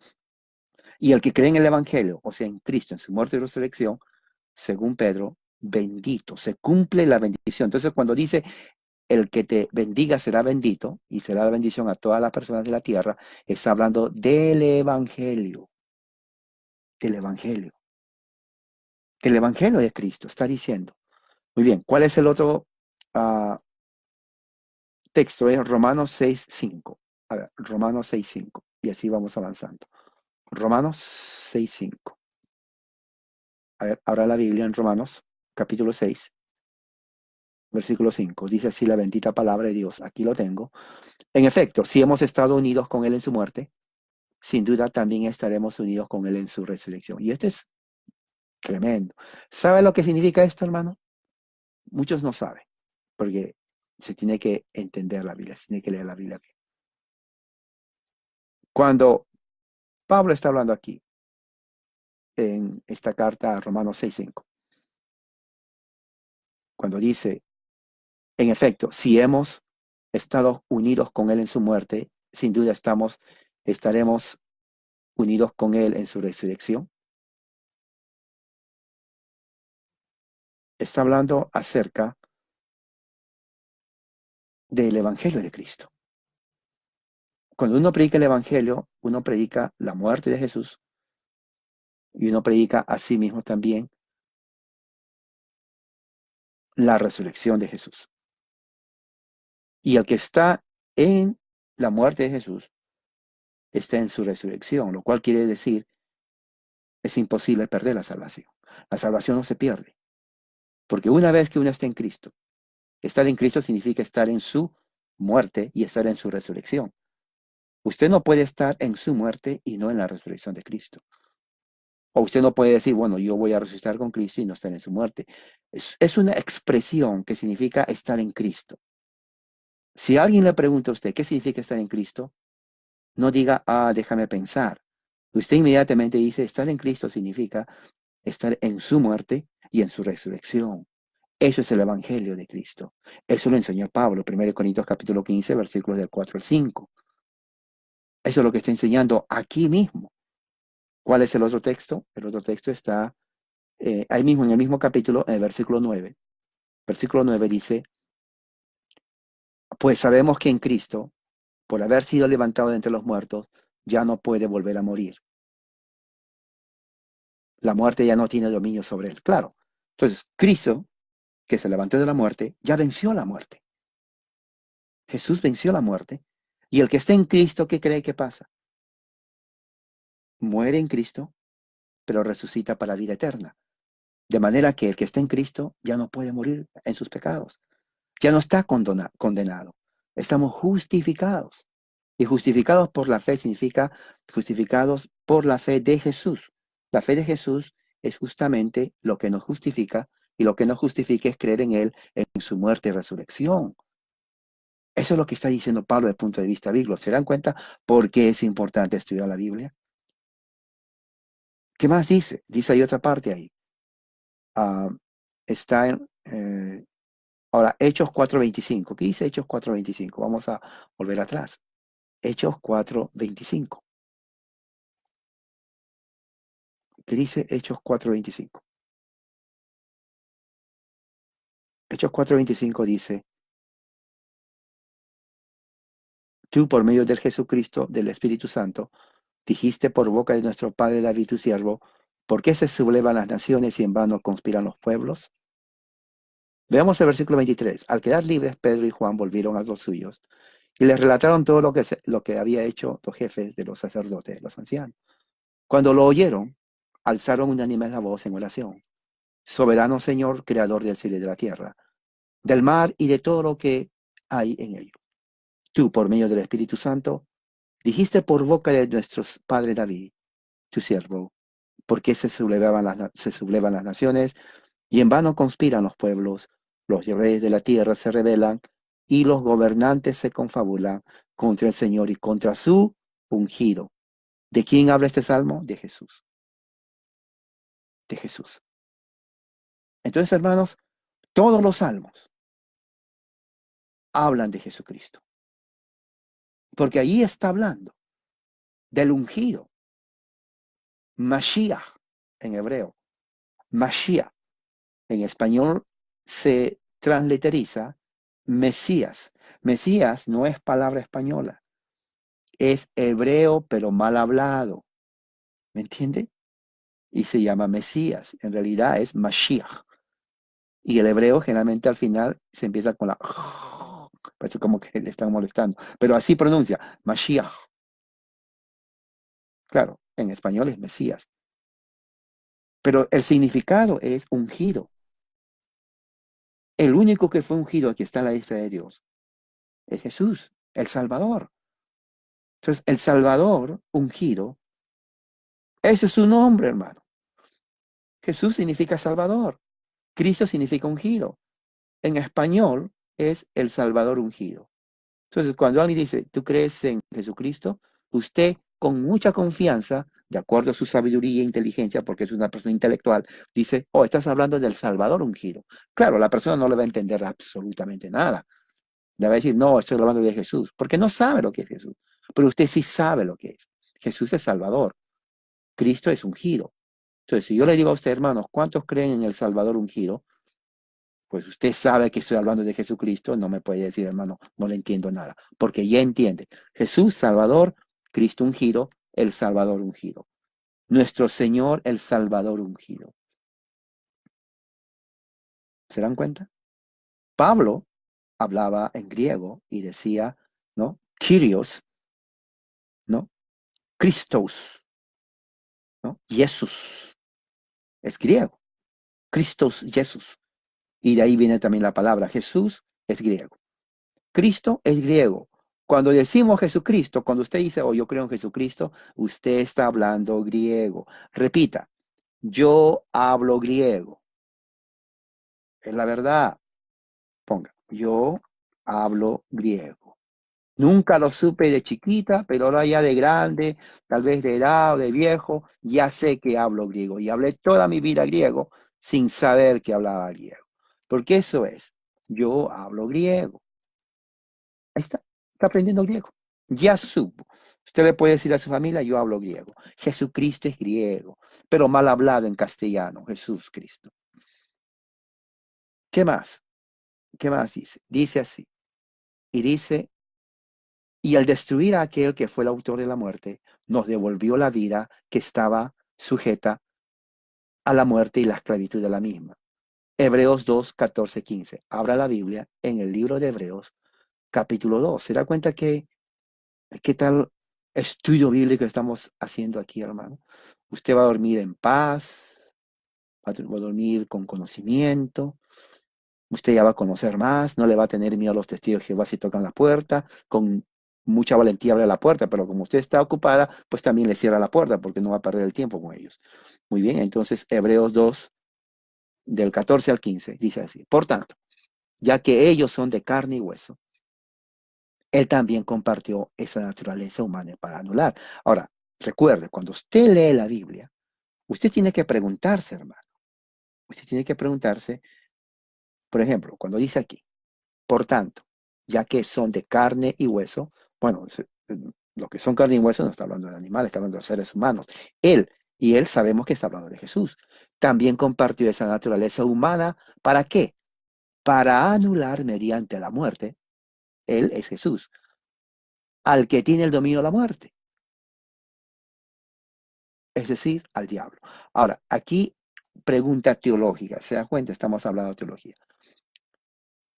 Y el que cree en el Evangelio, o sea, en Cristo, en su muerte y resurrección, según Pedro, bendito, se cumple la bendición. Entonces, cuando dice, el que te bendiga será bendito y será la bendición a todas las personas de la tierra, está hablando del Evangelio, del Evangelio de Cristo, está diciendo. Muy bien, ¿cuál es el otro texto? Es Romanos 6:5. A ver, Romanos 6:5. Y así vamos avanzando. Romanos 6:5. A ver, ahora la Biblia en Romanos, capítulo 6, versículo 5. Dice así la bendita palabra de Dios. Aquí lo tengo. En efecto, si hemos estado unidos con Él en su muerte, sin duda también estaremos unidos con Él en su resurrección. Y este es tremendo. ¿Sabe lo que significa esto, hermano? Muchos no saben, porque se tiene que entender la Biblia, se tiene que leer la Biblia. Cuando Pablo está hablando aquí, en esta carta a Romanos 6:5, cuando dice, en efecto, si hemos estado unidos con Él en su muerte, sin duda estaremos unidos con Él en su resurrección. Está hablando acerca del Evangelio de Cristo. Cuando uno predica el Evangelio, uno predica la muerte de Jesús y uno predica a sí mismo también la resurrección de Jesús. Y el que está en la muerte de Jesús está en su resurrección, lo cual quiere decir es imposible perder la salvación. La salvación no se pierde, porque una vez que uno está en Cristo, estar en Cristo significa estar en su muerte y estar en su resurrección. Usted no puede estar en su muerte y no en la resurrección de Cristo. O usted no puede decir, bueno, yo voy a resucitar con Cristo y no estar en su muerte. Es una expresión que significa estar en Cristo. Si alguien le pregunta a usted qué significa estar en Cristo, no diga, déjame pensar. Usted inmediatamente dice, estar en Cristo significa estar en su muerte y en su resurrección. Eso es el Evangelio de Cristo. Eso lo enseñó Pablo, 1 Corintios capítulo 15, versículos del 4 al 5. Eso es lo que está enseñando aquí mismo. ¿Cuál es el otro texto? El otro texto está ahí mismo, en el mismo capítulo, en el versículo 9. Versículo 9 dice, pues sabemos que en Cristo, por haber sido levantado de entre los muertos, ya no puede volver a morir. La muerte ya no tiene dominio sobre él. Claro. Entonces, Cristo, que se levantó de la muerte, ya venció la muerte. Jesús venció la muerte. Y el que está en Cristo, ¿qué cree que pasa? Muere en Cristo, pero resucita para la vida eterna. De manera que el que está en Cristo ya no puede morir en sus pecados. Ya no está condenado. Estamos justificados. Y justificados por la fe significa justificados por la fe de Jesús. La fe de Jesús es justamente lo que nos justifica, y lo que nos justifica es creer en Él, en su muerte y resurrección. Eso es lo que está diciendo Pablo desde el punto de vista bíblico. ¿Se dan cuenta por qué es importante estudiar la Biblia? ¿Qué más dice? Dice hay otra parte ahí. Ah, está en, ahora, Hechos 4:25. ¿Qué dice Hechos 4:25? Vamos a volver atrás. Hechos 4:25. ¿Qué dice Hechos 4:25? Hechos 4:25 dice: tú por medio del Jesucristo, del Espíritu Santo, dijiste por boca de nuestro Padre David tu siervo, ¿por qué se sublevan las naciones y en vano conspiran los pueblos? Veamos el versículo 23. Al quedar libres, Pedro y Juan volvieron a los suyos y les relataron todo lo que había hecho los jefes de los sacerdotes, los ancianos. Cuando lo oyeron, alzaron unánime la voz en oración. Soberano Señor, creador del cielo y de la tierra, del mar y de todo lo que hay en ello. Tú, por medio del Espíritu Santo, dijiste por boca de nuestro padre David, tu siervo, ¿por qué se sublevan las naciones y en vano conspiran los pueblos? Los reyes de la tierra se rebelan y los gobernantes se confabulan contra el Señor y contra su ungido. ¿De quién habla este salmo? De Jesús. De Jesús. Entonces, hermanos, todos los salmos hablan de Jesucristo, porque ahí está hablando del ungido, Mashiach en hebreo, Mashiach en español se transliteriza Mesías. Mesías no es palabra española, es hebreo pero mal hablado, ¿me entiende? Y se llama Mesías, en realidad es Mashiach. Y el hebreo generalmente al final se empieza con la parece como que le están molestando, pero así pronuncia, Mashiach. Claro, en español es Mesías, pero el significado es ungido. El único que fue ungido, aquí está en la lista de Dios, es Jesús, el Salvador. Entonces, el Salvador ungido, ese es su nombre, hermano. Jesús significa Salvador. Cristo significa ungido. En español es el Salvador ungido. Entonces, cuando alguien dice, ¿tú crees en Jesucristo? Usted, con mucha confianza, de acuerdo a su sabiduría e inteligencia, porque es una persona intelectual, dice, oh, estás hablando del Salvador ungido. Claro, la persona no le va a entender absolutamente nada. Le va a decir, no, estoy hablando de Jesús, porque no sabe lo que es Jesús. Pero usted sí sabe lo que es. Jesús es Salvador. Cristo es ungido. Entonces, si yo le digo a usted, hermanos, ¿cuántos creen en el Salvador ungido? Pues usted sabe que estoy hablando de Jesucristo, no me puede decir, hermano, no le entiendo nada, porque ya entiende. Jesús, Salvador, Cristo ungido, el Salvador ungido. Nuestro Señor, el Salvador ungido. ¿Se dan cuenta? Pablo hablaba en griego y decía, ¿no? Kyrios, ¿no? Christos, ¿no? Jesús. Es griego. Christos, Jesús. Y de ahí viene también la palabra Jesús, es griego. Cristo es griego. Cuando decimos Jesucristo, cuando usted dice, oh, yo creo en Jesucristo, usted está hablando griego. Repita, yo hablo griego. Es la verdad. Ponga, yo hablo griego. Nunca lo supe de chiquita, pero ahora ya de grande, tal vez de edad o de viejo, ya sé que hablo griego. Y hablé toda mi vida griego sin saber que hablaba griego. Porque eso es, yo hablo griego. Ahí está aprendiendo griego. Ya supo. Usted le puede decir a su familia, yo hablo griego. Jesucristo es griego, pero mal hablado en castellano, Jesús Cristo. ¿Qué más? ¿Qué más dice? Dice así. Y dice, y al destruir a aquel que fue el autor de la muerte, nos devolvió la vida que estaba sujeta a la muerte y la esclavitud de la misma. Hebreos 2, 14, 15. Abra la Biblia en el libro de Hebreos, capítulo 2. ¿Se da cuenta que qué tal estudio bíblico estamos haciendo aquí, hermano? Usted va a dormir en paz, va a dormir con conocimiento, usted ya va a conocer más, no le va a tener miedo a los testigos de Jehová si tocan la puerta, con mucha valentía abre la puerta, pero como usted está ocupada, pues también le cierra la puerta porque no va a perder el tiempo con ellos. Muy bien, entonces Hebreos 2, del 14 al 15, dice así: por tanto, ya que ellos son de carne y hueso, él también compartió esa naturaleza humana para anular. Ahora, recuerde, cuando usted lee la Biblia, usted tiene que preguntarse, hermano. Usted tiene que preguntarse, por ejemplo, cuando dice aquí, por tanto, ya que son de carne y hueso, bueno, lo que son carne y hueso no está hablando de animales, está hablando de seres humanos. Él, y él sabemos que está hablando de Jesús, también compartió esa naturaleza humana. ¿Para qué? Para anular mediante la muerte, él es Jesús, al que tiene el dominio de la muerte, es decir, al diablo. Ahora, aquí pregunta teológica, ¿se da cuenta? Estamos hablando de teología.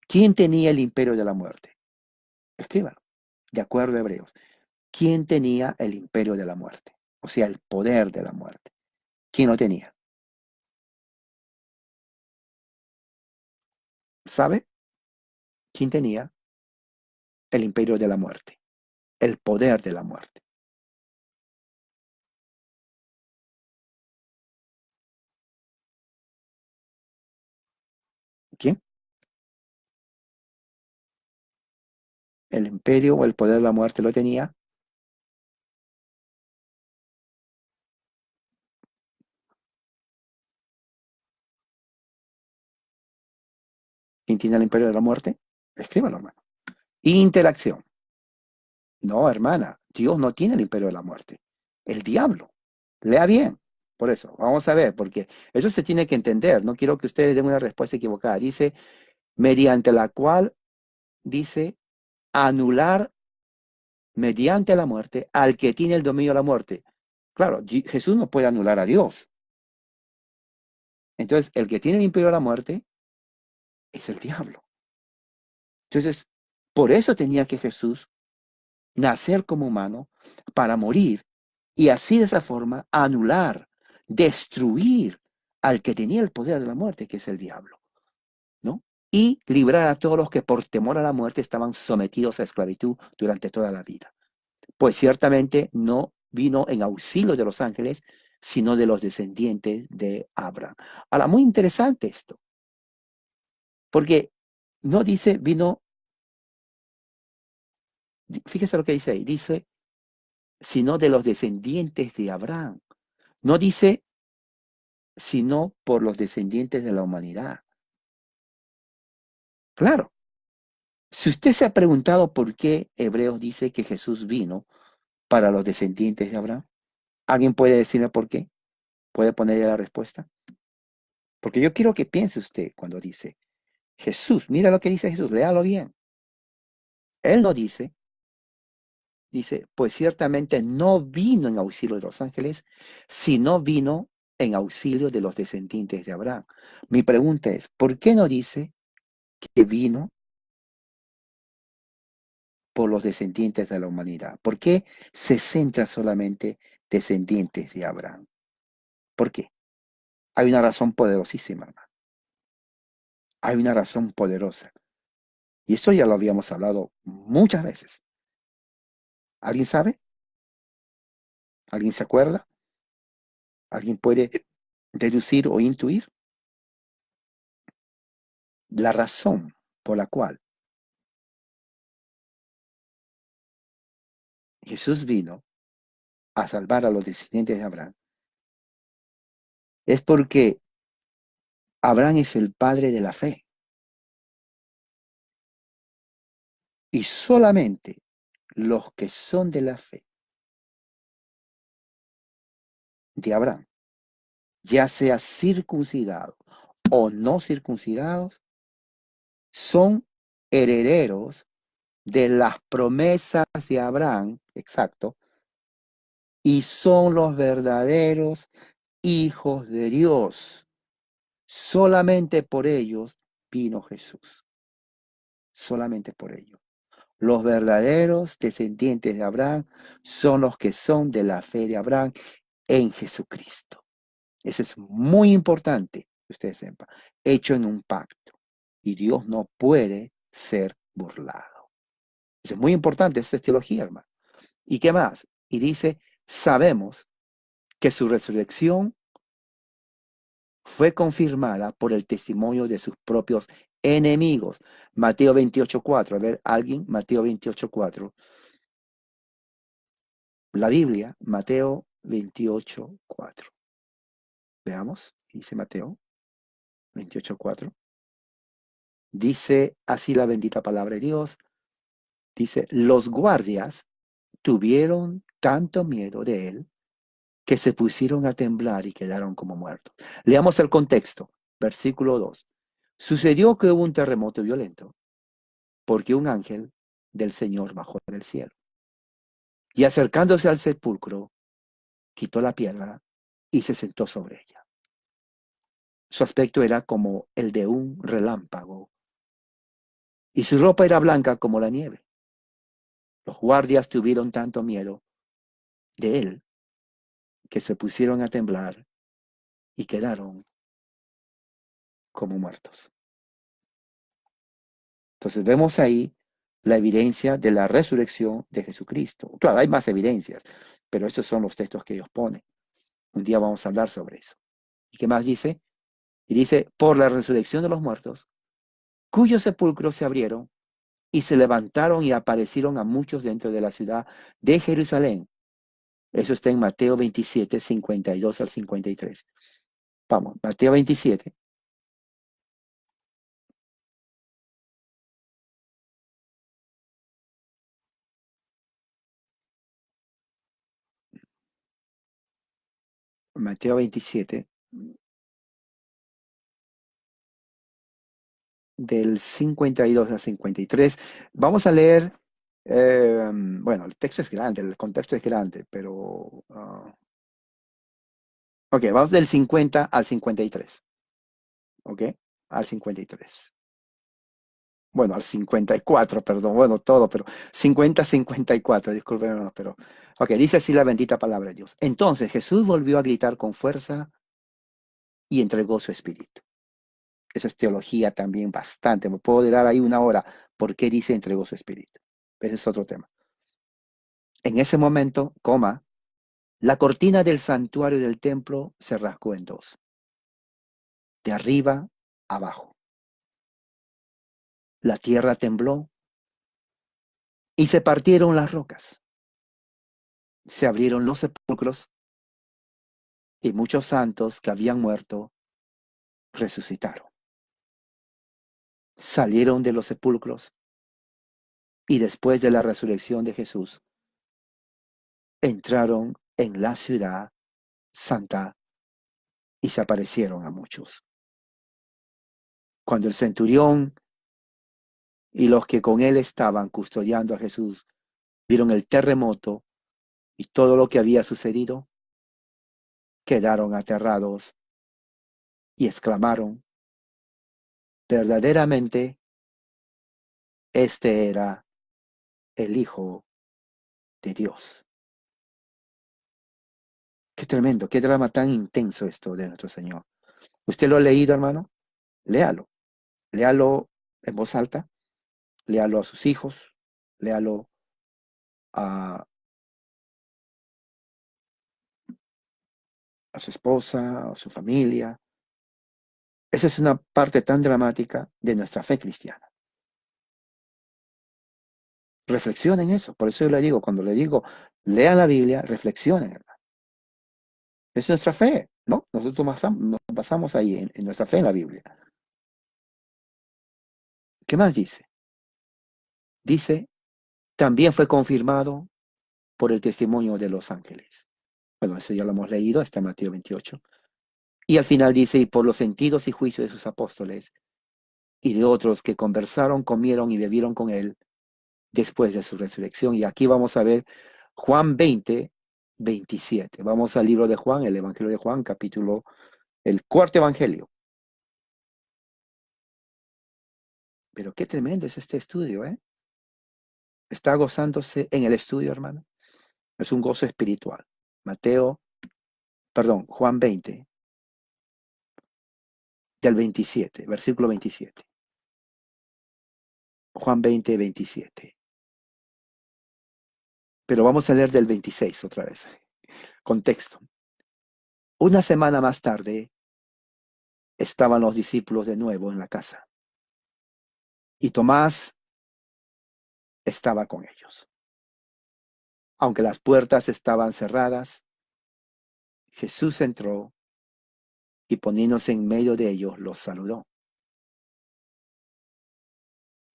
¿Quién tenía el imperio de la muerte? Escríbalo, de acuerdo a Hebreos. ¿Quién tenía el imperio de la muerte? O sea, el poder de la muerte. ¿Quién lo tenía? ¿Sabe? ¿Quién tenía el imperio de la muerte? El poder de la muerte. ¿Quién? El imperio o el poder de la muerte lo tenía. ¿Quién tiene el imperio de la muerte? Escríbalo, hermano. Interacción. No, hermana, Dios no tiene el imperio de la muerte. El diablo. Lea bien. Por eso, vamos a ver, porque eso se tiene que entender. No quiero que ustedes den una respuesta equivocada. Dice, mediante la cual, dice, anular mediante la muerte al que tiene el dominio de la muerte. Claro, Jesús no puede anular a Dios. Entonces, el que tiene el imperio de la muerte es el diablo. Entonces, por eso tenía que Jesús nacer como humano para morir y así de esa forma anular, destruir al que tenía el poder de la muerte, que es el diablo, ¿no? Y librar a todos los que por temor a la muerte estaban sometidos a esclavitud durante toda la vida. Pues ciertamente no vino en auxilio de los ángeles, sino de los descendientes de Abraham. Ahora, muy interesante esto, porque no dice vino, fíjese lo que dice ahí, dice, sino de los descendientes de Abraham. No dice, sino por los descendientes de la humanidad. Claro, si usted se ha preguntado por qué Hebreos dice que Jesús vino para los descendientes de Abraham, ¿alguien puede decirme por qué? ¿Puede ponerle la respuesta? Porque yo quiero que piense usted cuando dice Jesús, mira lo que dice Jesús, léalo bien. Él no dice, dice, pues ciertamente no vino en auxilio de los ángeles, sino vino en auxilio de los descendientes de Abraham. Mi pregunta es, ¿por qué no dice que vino por los descendientes de la humanidad? ¿Por qué se centra solamente descendientes de Abraham? ¿Por qué? Hay una razón poderosísima, hermano. Hay una razón poderosa. Y eso ya lo habíamos hablado muchas veces. ¿Alguien sabe? ¿Alguien se acuerda? ¿Alguien puede deducir o intuir? La razón por la cual Jesús vino a salvar a los descendientes de Abraham es porque Abraham es el padre de la fe. Y solamente los que son de la fe de Abraham, ya sea circuncidados o no circuncidados, son herederos de las promesas de Abraham, exacto, y son los verdaderos hijos de Dios. Solamente por ellos vino Jesús. Solamente por ellos. Los verdaderos descendientes de Abraham son los que son de la fe de Abraham en Jesucristo. Eso es muy importante que ustedes sepan. Hecho en un pacto. Y Dios no puede ser burlado. Eso es muy importante, esa es teología, hermano. ¿Y qué más? Y dice, sabemos que su resurrección fue confirmada por el testimonio de sus propios enemigos. Mateo 28:4. A ver, alguien, Mateo 28:4. La Biblia, Mateo 28:4. Veamos, dice Mateo 28:4. Dice así la bendita palabra de Dios. Dice, los guardias tuvieron tanto miedo de él que se pusieron a temblar y quedaron como muertos. Leamos el contexto, versículo 2. Sucedió que hubo un terremoto violento porque un ángel del Señor bajó del cielo y acercándose al sepulcro, quitó la piedra y se sentó sobre ella. Su aspecto era como el de un relámpago y su ropa era blanca como la nieve. Los guardias tuvieron tanto miedo de él que se pusieron a temblar y quedaron como muertos. Entonces vemos ahí la evidencia de la resurrección de Jesucristo. Claro, hay más evidencias, pero esos son los textos que ellos ponen. Un día vamos a hablar sobre eso. ¿Y qué más dice? Y dice, por la resurrección de los muertos, cuyos sepulcros se abrieron y se levantaron y aparecieron a muchos dentro de la ciudad de Jerusalén. Eso está en Mateo 27, 52 al 53. Vamos, Mateo 27. Mateo 27, del 52 al 53. Vamos a leer, bueno, el texto es grande, el contexto es grande, pero... ok, vamos del 50 al 53. Ok, al 53. Bueno, al 54, perdón, bueno, todo, pero 50-54, discúlpenme, pero... Ok, dice así la bendita palabra de Dios. Entonces Jesús volvió a gritar con fuerza y entregó su espíritu. Esa es teología también bastante. Me puedo dar ahí una hora. ¿Por qué dice entregó su espíritu? Ese es otro tema. En ese momento, la cortina del santuario del templo se rasgó en dos, de arriba a abajo. La tierra tembló y se partieron las rocas. Se abrieron los sepulcros y muchos santos que habían muerto resucitaron. Salieron de los sepulcros y después de la resurrección de Jesús, entraron en la ciudad santa y se aparecieron a muchos. Cuando el centurión y los que con él estaban custodiando a Jesús vieron el terremoto y todo lo que había sucedido, quedaron aterrados y exclamaron, verdaderamente, este era el Hijo de Dios. Qué tremendo, qué drama tan intenso esto de nuestro Señor. ¿Usted lo ha leído, hermano? Léalo. Léalo en voz alta, léalo a sus hijos, léalo a su esposa, a su familia. Esa es una parte tan dramática de nuestra fe cristiana. Reflexionen en eso. Por eso yo le digo, cuando le digo, lean la Biblia, reflexionen, hermano. Es nuestra fe, ¿no? Nosotros nos basamos ahí en nuestra fe en la Biblia. ¿Qué más dice? Dice, también fue confirmado por el testimonio de los ángeles. Bueno, eso ya lo hemos leído, está en Mateo 28. Y al final dice, y por los sentidos y juicios de sus apóstoles y de otros que conversaron, comieron y bebieron con él después de su resurrección. Y aquí vamos a ver Juan 20, 27. Vamos al libro de Juan, el Evangelio de Juan, el cuarto Evangelio. Pero qué tremendo es este estudio, ¿eh? Está gozándose en el estudio, hermano. Es un gozo espiritual. Juan 20, del 27, versículo 27. Juan 20, 27. Pero vamos a leer del 26 otra vez. Contexto. Una semana más tarde estaban los discípulos de nuevo en la casa y Tomás estaba con ellos. Aunque las puertas estaban cerradas, Jesús entró y poniéndose en medio de ellos los saludó.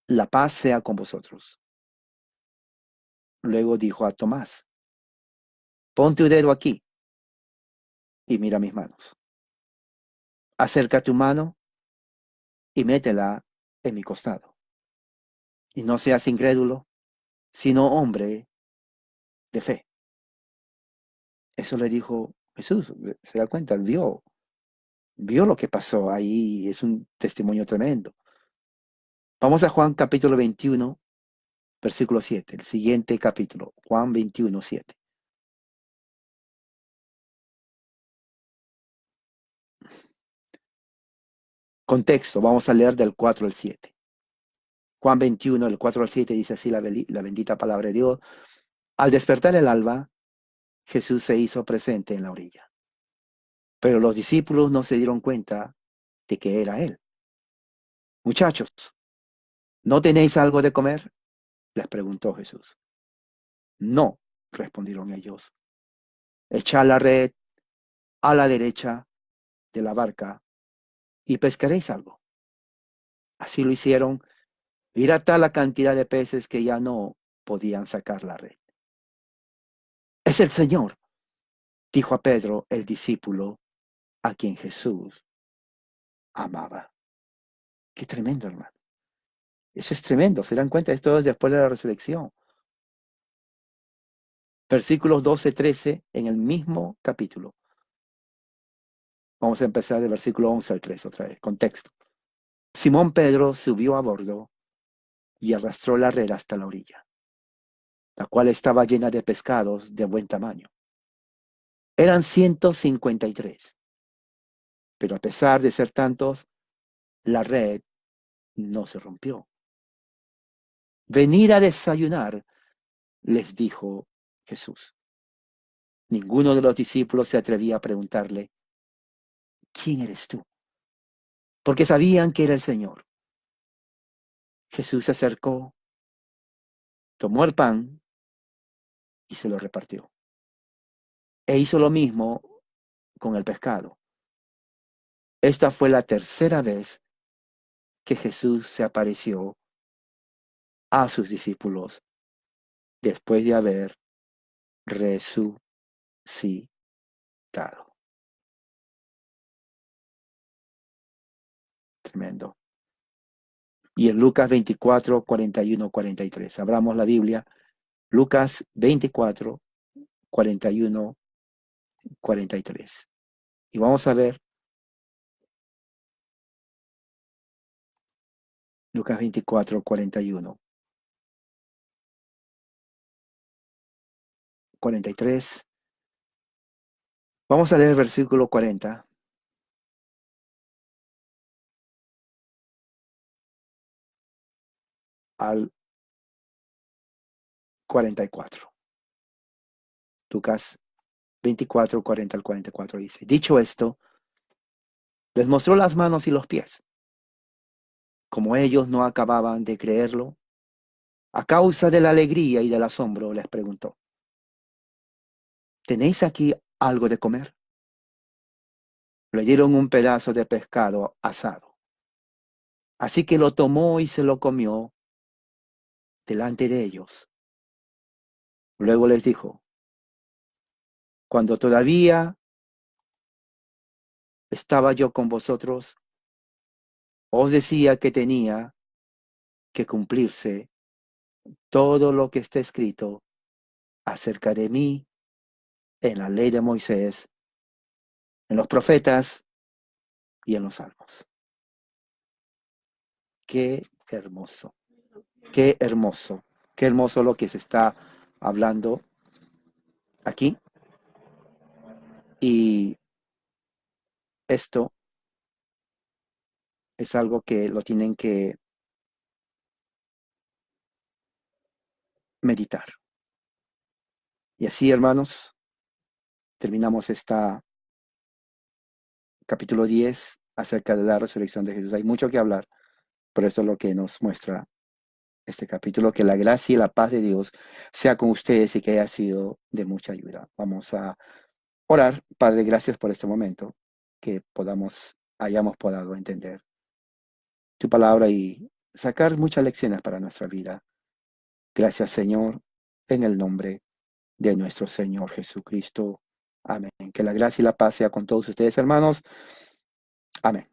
La paz sea con vosotros. Luego dijo a Tomás, pon tu dedo aquí y mira mis manos. Acerca tu mano y métela en mi costado. Y no seas incrédulo, sino hombre de fe. Eso le dijo Jesús. Se da cuenta, vio lo que pasó ahí. Es un testimonio tremendo. Vamos a Juan capítulo 21, versículo 7. El siguiente capítulo, Juan 21, 7. Contexto, vamos a leer del 4 al 7. Juan 21, del 4 al 7 dice así la bendita palabra de Dios. Al despertar el alba, Jesús se hizo presente en la orilla. Pero los discípulos no se dieron cuenta de que era él. Muchachos, ¿no tenéis algo de comer? Les preguntó Jesús. No, respondieron ellos. Echad la red a la derecha de la barca y pescaréis algo. Así lo hicieron, y era tal la cantidad de peces que ya no podían sacar la red. Es el Señor, dijo a Pedro, el discípulo a quien Jesús amaba. Qué tremendo, hermano. Eso es tremendo. Se dan cuenta, esto es después de la resurrección. Versículos 12, 13 en el mismo capítulo. Vamos a empezar del versículo 11 al 13 otra vez. Contexto. Simón Pedro subió a bordo y arrastró la red hasta la orilla, la cual estaba llena de pescados de buen tamaño. Eran 153, pero a pesar de ser tantos, la red no se rompió. Venid a desayunar, les dijo Jesús. Ninguno de los discípulos se atrevía a preguntarle, ¿quién eres tú? Porque sabían que era el Señor. Jesús se acercó, tomó el pan y se lo repartió. E hizo lo mismo con el pescado. Esta fue la tercera vez que Jesús se apareció a sus discípulos después de haber resucitado. Tremendo. Y en Lucas 24, 41, 43. Abramos la Biblia. Lucas 24, 41, 43. Y vamos a ver Lucas 24, 41, 43. Vamos a leer el versículo 40 al 44. Lucas 24, 40 al 44 dice, dicho esto, les mostró las manos y los pies. Como ellos no acababan de creerlo, a causa de la alegría y del asombro, les preguntó, ¿tenéis aquí algo de comer? Le dieron un pedazo de pescado asado. Así que lo tomó y se lo comió delante de ellos. Luego les dijo, cuando todavía estaba yo con vosotros, os decía que tenía que cumplirse todo lo que está escrito acerca de mí en la ley de Moisés, en los profetas y en los salmos. Qué hermoso, qué hermoso, qué hermoso lo que se está hablando aquí. Y esto es algo que lo tienen que meditar. Y así, hermanos, terminamos esta capítulo 10 acerca de la resurrección de Jesús. Hay mucho que hablar, pero esto es lo que nos muestra este capítulo. Que la gracia y la paz de Dios sea con ustedes y que haya sido de mucha ayuda. Vamos a orar. Padre, gracias por este momento, que hayamos podido entender tu palabra y sacar muchas lecciones para nuestra vida. Gracias, Señor, en el nombre de nuestro Señor Jesucristo. Amén. Que la gracia y la paz sea con todos ustedes, hermanos. Amén.